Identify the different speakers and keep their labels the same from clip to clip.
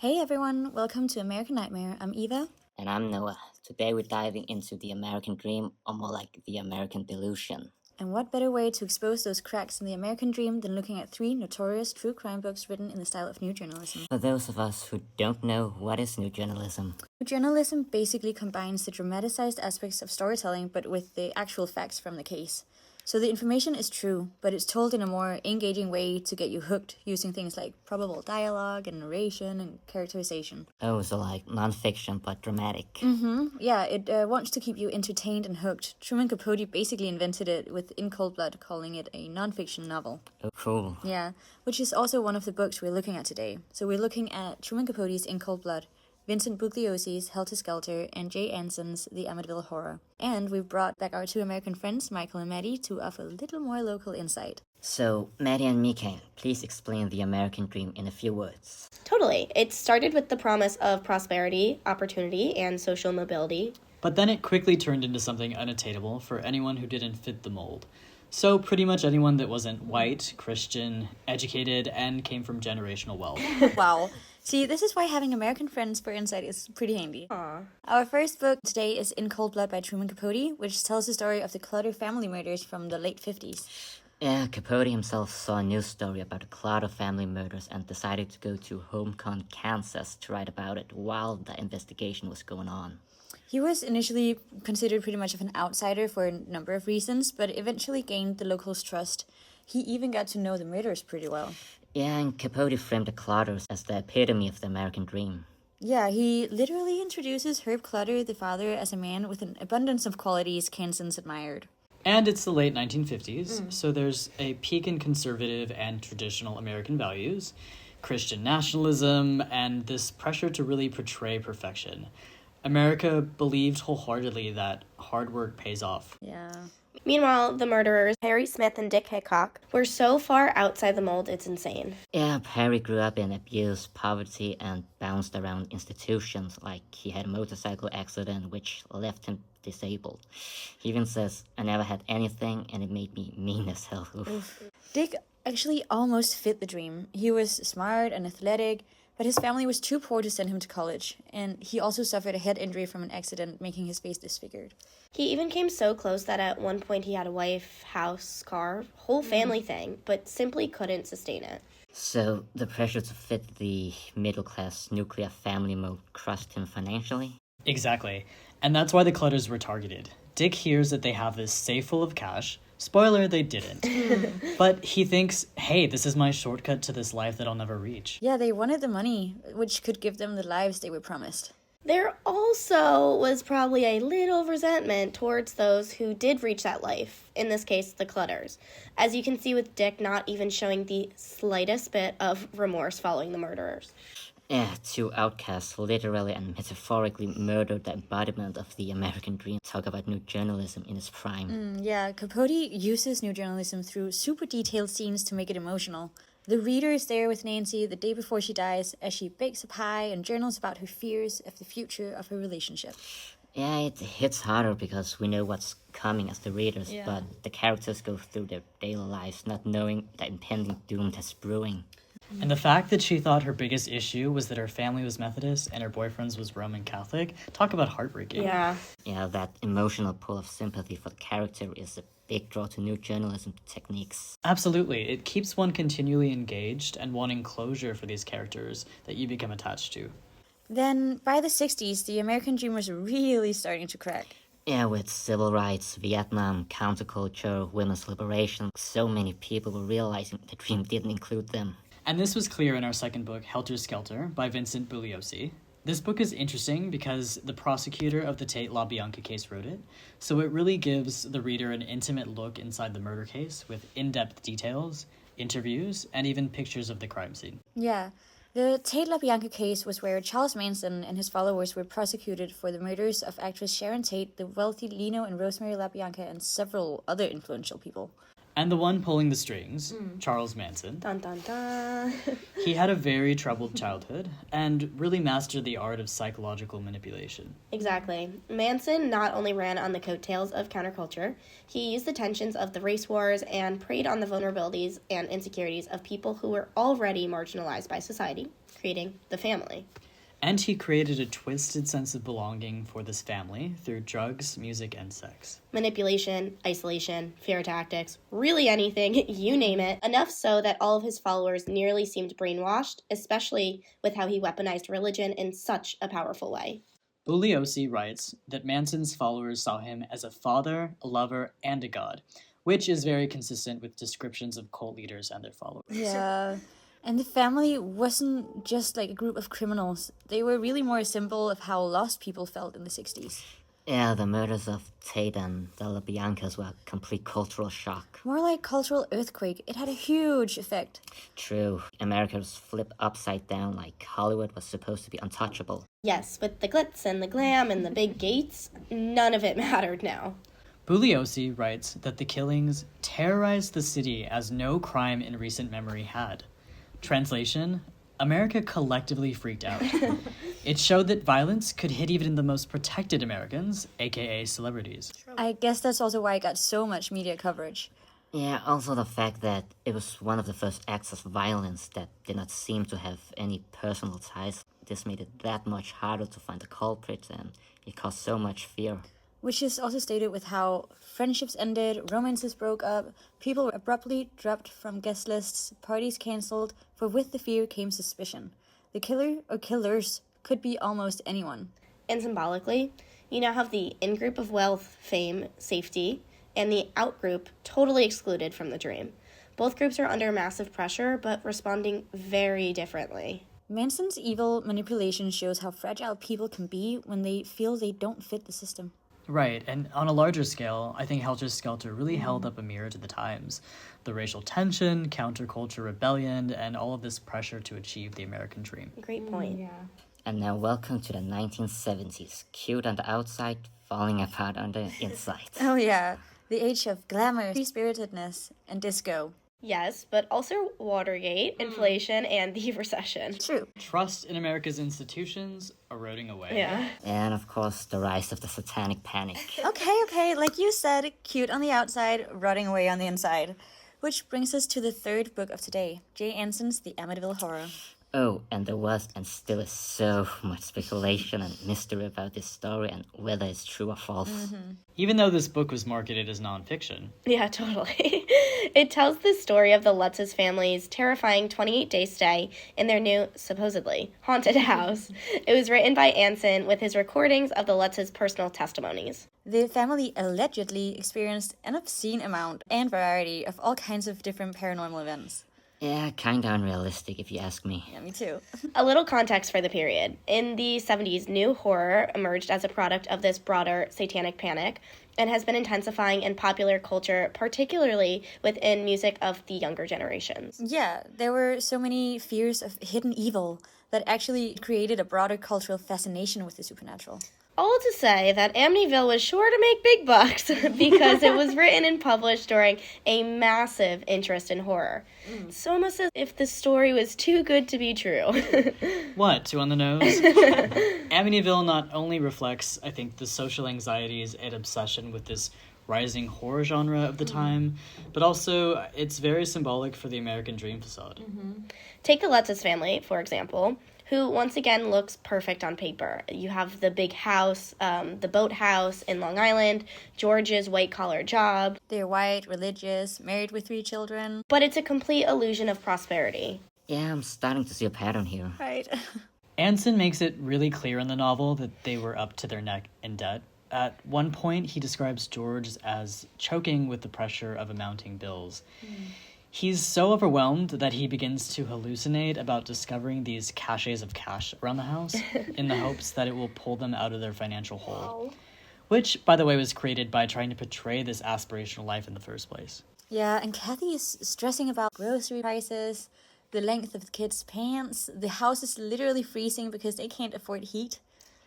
Speaker 1: Hey everyone, welcome to American Nightmare. I'm Eva.
Speaker 2: And I'm Noah. Today we're diving into the American dream, or more like the American delusion.
Speaker 1: And what better way to expose those cracks in the American dream than looking at 3 notorious true crime books written in the style of new journalism?
Speaker 2: For those of us who don't know, what is new journalism?
Speaker 1: New journalism basically combines the dramatized aspects of storytelling but with the actual facts from the case. So the information is true, but it's told in a more engaging way to get you hooked, using things like probable dialogue and narration and characterization.
Speaker 2: Oh, so like non-fiction but dramatic.
Speaker 1: Yeah, it wants to keep you entertained and hooked. Truman Capote basically invented it with In Cold Blood, calling it a non-fiction novel.
Speaker 2: Oh, cool.
Speaker 1: Yeah, which is also one of the books we're looking at today. So we're looking at Truman Capote's In Cold Blood, Vincent Bugliosi's Helter Skelter, and Jay Anson's The Amityville Horror. And we've brought back our two American friends, Michael and Maddie, to offer a little more local insight.
Speaker 2: So, Maddie and Mika, please explain the American dream in a few words.
Speaker 3: Totally. It started with the promise of prosperity, opportunity, and social mobility.
Speaker 4: But then it quickly turned into something unattainable for anyone who didn't fit the mold. So pretty much anyone that wasn't white, Christian, educated, and came from generational wealth.
Speaker 1: Wow. See, this is why having American friends for insight is pretty handy.
Speaker 3: Aww.
Speaker 1: Our first book today is In Cold Blood by Truman Capote, which tells the story of the Clutter family murders from the late 50s.
Speaker 2: Yeah, Capote himself saw a news story about a cloud of family murders and decided to go to Homecon, Kansas to write about it while the investigation was going on.
Speaker 1: He was initially considered pretty much of an outsider for a number of reasons, but eventually gained the locals' trust. He even got to know the murderers pretty well.
Speaker 2: Yeah, and Capote framed the Clutters as the epitome of the American dream.
Speaker 1: Yeah, he literally introduces Herb Clutter, the father, as a man with an abundance of qualities Kansans admired.
Speaker 4: And it's the late 1950s, so there's a peak in conservative and traditional American values, Christian nationalism, and this pressure to really portray perfection. America believed wholeheartedly that hard work pays off.
Speaker 1: Yeah.
Speaker 3: Meanwhile, the murderers, Harry Smith and Dick Hickok, were so far outside the mold, it's insane.
Speaker 2: Yeah, Perry grew up in abuse, poverty, and bounced around institutions. Like, he had a motorcycle accident which left him disabled. He even says, "I never had anything, and it made me mean as hell." Oof.
Speaker 1: Dick actually almost fit the dream. He was smart and athletic, but his family was too poor to send him to college, and he also suffered a head injury from an accident, making his face disfigured.
Speaker 3: He even came so close that at one point he had a wife, house, car, whole family thing, but simply couldn't sustain it.
Speaker 2: So, the pressure to fit the middle-class nuclear family mold crushed him financially?
Speaker 4: Exactly. And that's why the Clutters were targeted. Dick hears that they have this safe full of cash. Spoiler, they didn't. But he thinks, hey, this is my shortcut to this life that I'll never reach.
Speaker 1: Yeah, they wanted the money, which could give them the lives they were promised.
Speaker 3: There also was probably a little resentment towards those who did reach that life, in this case, the Clutters, as you can see with Dick not even showing the slightest bit of remorse following the murderers.
Speaker 2: Yeah, two outcasts literally and metaphorically murdered the embodiment of the American dream. Talk about new journalism in its prime.
Speaker 1: Yeah, Capote uses new journalism through super detailed scenes to make it emotional. The reader is there with Nancy the day before she dies as she bakes a pie and journals about her fears of the future of her relationship.
Speaker 2: Yeah, it hits harder because we know what's coming as the readers,
Speaker 1: Yeah.
Speaker 2: but the characters go through their daily lives not knowing the impending doom that's brewing.
Speaker 4: And the fact that she thought her biggest issue was that her family was Methodist and her boyfriend's was Roman Catholic, talk about heartbreaking.
Speaker 3: Yeah.
Speaker 2: Yeah, that emotional pull of sympathy for the character is a big draw to new journalism techniques.
Speaker 4: Absolutely. It keeps one continually engaged and wanting closure for these characters that you become attached to.
Speaker 1: Then, by the 60s, the American dream was really starting to crack.
Speaker 2: Yeah, with civil rights, Vietnam, counterculture, women's liberation, so many people were realizing the dream didn't include them.
Speaker 4: And this was clear in our second book, Helter Skelter, by Vincent Bugliosi. This book is interesting because the prosecutor of the Tate LaBianca case wrote it, so it really gives the reader an intimate look inside the murder case with in-depth details, interviews, and even pictures of the crime scene.
Speaker 1: Yeah, the Tate LaBianca case was where Charles Manson and his followers were prosecuted for the murders of actress Sharon Tate, the wealthy Lino and Rosemary LaBianca, and several other influential people.
Speaker 4: And the one pulling the strings, Charles Manson,
Speaker 3: Dun dun dun.
Speaker 4: he had a very troubled childhood and really mastered the art of psychological manipulation.
Speaker 3: Exactly. Manson not only ran on the coattails of counterculture, he used the tensions of the race wars and preyed on the vulnerabilities and insecurities of people who were already marginalized by society. creating the family.
Speaker 4: And he created a twisted sense of belonging for this family through drugs, music, and sex.
Speaker 3: Manipulation, isolation, fear tactics, really anything, you name it. Enough so that all of his followers nearly seemed brainwashed, especially with how he weaponized religion in such a powerful way.
Speaker 4: Bugliosi writes that Manson's followers saw him as a father, a lover, and a god, which is very consistent with descriptions of cult leaders and their followers.
Speaker 1: Yeah. And the family wasn't just like a group of criminals. They were really more a symbol of how lost people felt in the 60s.
Speaker 2: Yeah, the murders of Tate and the LaBiancas were a complete cultural shock.
Speaker 1: More like cultural earthquake. It had a huge effect.
Speaker 2: True, America was flipped upside down like Hollywood was supposed to be untouchable.
Speaker 3: Yes, with the glitz and the glam and the big gates, none of it mattered now.
Speaker 4: Bugliosi writes that the killings terrorized the city as no crime in recent memory had. Translation: America collectively freaked out. It showed that violence could hit even the most protected Americans, aka celebrities.
Speaker 1: I guess that's also why it got so much media coverage.
Speaker 2: Yeah, also the fact that it was one of the first acts of violence that did not seem to have any personal ties. This made it that much harder to find the culprit, and it caused so much fear.
Speaker 1: Which is also stated with how friendships ended, romances broke up, people were abruptly dropped from guest lists, parties cancelled, for with the fear came suspicion. The killer or killers could be almost anyone.
Speaker 3: And symbolically, you now have the in-group of wealth, fame, safety, and the out-group totally excluded from the dream. Both groups are under massive pressure, but responding very differently.
Speaker 1: Manson's evil manipulation shows how fragile people can be when they feel they don't fit the system.
Speaker 4: Right, and on a larger scale, I think Helter Skelter really held up a mirror to the times. The racial tension, counterculture rebellion, and all of this pressure to achieve the American dream.
Speaker 3: Great point.
Speaker 2: And now welcome to the 1970s. Cute on the outside, falling apart on the inside.
Speaker 1: Oh yeah, the age of glamour, free-spiritedness, and disco.
Speaker 3: Yes, but also Watergate, inflation, and the recession.
Speaker 1: True.
Speaker 4: Trust in America's institutions eroding away.
Speaker 3: Yeah.
Speaker 2: And of course, the rise of the satanic panic.
Speaker 1: Okay, like you said, cute on the outside, rotting away on the inside. Which brings us to the third book of today, Jay Anson's The Amityville Horror.
Speaker 2: Oh, and there was and still is so much speculation and mystery about this story and whether it's true or false.
Speaker 4: Even though this book was marketed as nonfiction.
Speaker 3: Yeah, totally. It tells the story of the Lutz's family's terrifying 28-day stay in their new, supposedly, haunted house. It was written by Anson with his recordings of the Lutz's personal testimonies.
Speaker 1: The family allegedly experienced an obscene amount and variety of all kinds of different paranormal events.
Speaker 2: Yeah, kinda unrealistic if you ask me.
Speaker 1: Yeah, me too.
Speaker 3: A little context for the period. In the 70s, new horror emerged as a product of this broader satanic panic and has been intensifying in popular culture, particularly within music of the younger generations.
Speaker 1: Yeah, there were so many fears of hidden evil that actually created a broader cultural fascination with the supernatural.
Speaker 3: All to say that Amityville was sure to make big bucks because it was written and published during a massive interest in horror. It's almost as if the story was too good to be true.
Speaker 4: What, too on the nose? Amityville not only reflects, I think, the social anxieties and obsession with this rising horror genre of the time, but also it's very symbolic for the American dream facade.
Speaker 3: Take the Lutz's family, for example, who once again looks perfect on paper. You have the big house, the boathouse in Long Island, George's white-collar job.
Speaker 1: They're white, religious, married with 3 children.
Speaker 3: But it's a complete illusion of prosperity.
Speaker 2: Yeah, I'm starting to see a pattern here.
Speaker 1: Right.
Speaker 4: Anson makes it really clear in the novel that they were up to their neck in debt. At one point, he describes George as choking with the pressure of mounting bills. He's so overwhelmed that he begins to hallucinate about discovering these caches of cash around the house in the hopes that it will pull them out of their financial hole. Which, by the way, was created by trying to portray this aspirational life in the first place.
Speaker 1: Yeah, and Kathy is stressing about grocery prices, the length of the kids' pants. The house is literally freezing because they can't afford heat.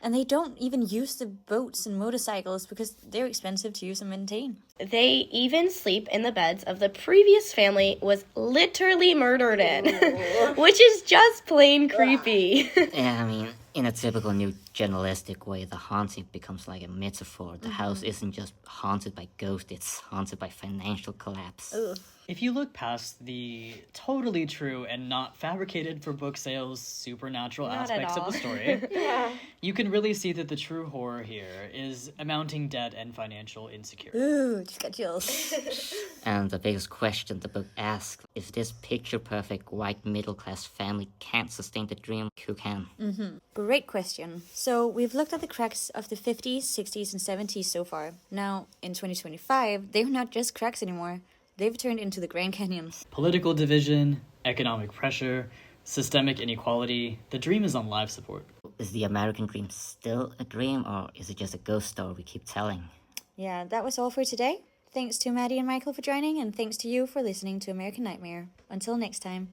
Speaker 1: And they don't even use the boats and motorcycles because they're expensive to use and maintain.
Speaker 3: They even sleep in the beds of the previous family was literally murdered in, which is just plain creepy.
Speaker 2: Yeah, I mean, in a typical new journalistic way, the haunting becomes like a metaphor. The house isn't just haunted by ghosts, it's haunted by financial collapse.
Speaker 1: Ugh.
Speaker 4: If you look past the totally true and not fabricated for book sales supernatural
Speaker 3: Not at
Speaker 4: aspects of
Speaker 3: all.
Speaker 4: the story, you can really see that the true horror here is amounting debt and financial insecurity.
Speaker 1: Ooh, just got chills.
Speaker 2: And the biggest question the book asks is this picture-perfect white middle-class family can't sustain the dream, who can?
Speaker 1: Great question. So we've looked at the cracks of the 50s, 60s, and 70s so far. Now, in 2025, they're not just cracks anymore. They've turned into the Grand Canyons.
Speaker 4: Political division, economic pressure, systemic inequality, the dream is on life support.
Speaker 2: Is the American dream still a dream, or is it just a ghost story we keep telling?
Speaker 1: Yeah, that was all for today. Thanks to Maddie and Michael for joining, and thanks to you for listening to American Nightmare. Until next time.